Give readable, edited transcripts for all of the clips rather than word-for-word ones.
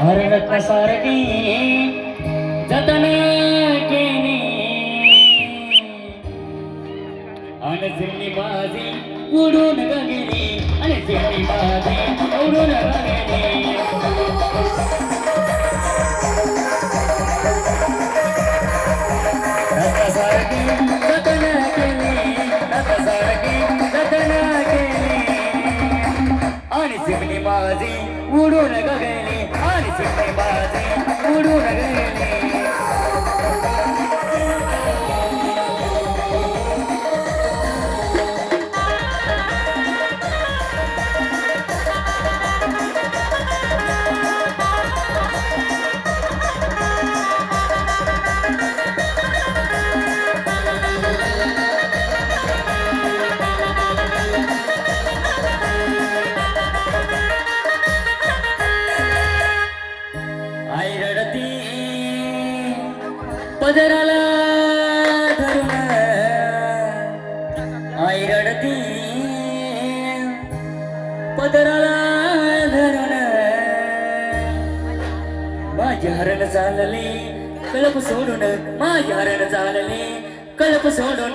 हरकसारखी जतन केली आणि जिल्ली बाजी उडून गेली आणि जिल्ली बाजी उडून गेली रथसारखी जतन केली रथसारखी जतन केली आणि जिल्ली बाजी उडून गेली आणि जिल्ली बाजी उडून गेली आई रडती पदराला धरून आई रडती पदराला धरून माझी हरण चालली कळप सोडून माझी हरण चालली कळप सोडून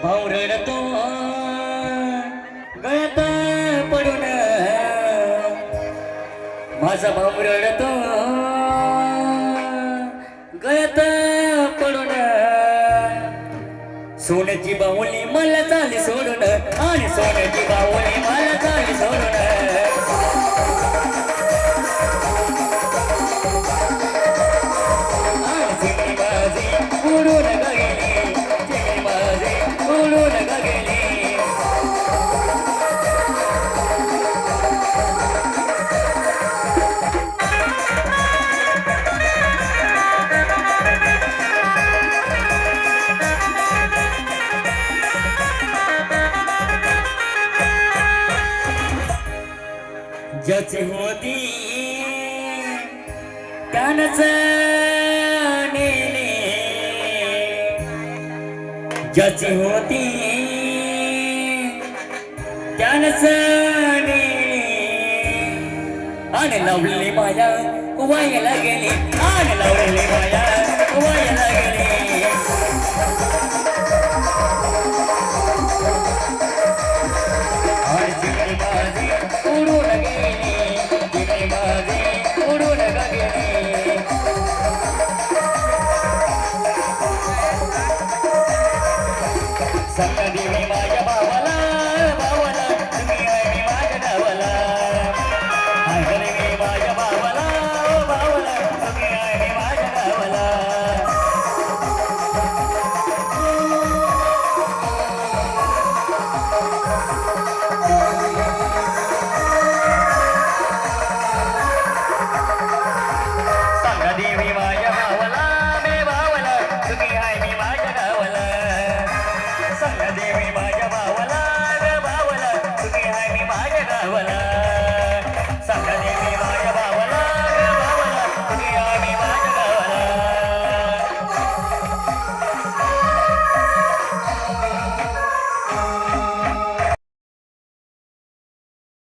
भाऊ रडतो गळ्यात पडून माझा भाऊ रडतो गळ्यात पडून सोन्याची बाहुली मला चाली सोडून आणि सोन्याची बाहुली मला चाली सोडून जिल्ली बाजी उडून गेली जिल्ली बाजी उडून गेली ज्याची होती त्यानंच नेले ज्याची होती त्यानंच नेले आणि लावलेली माया वायाला गेली आणि लावलेली माया वायाला गेली आणि जिल्ली बाजी उडून गेली जिल्ली बाजी उडून गेली संगदी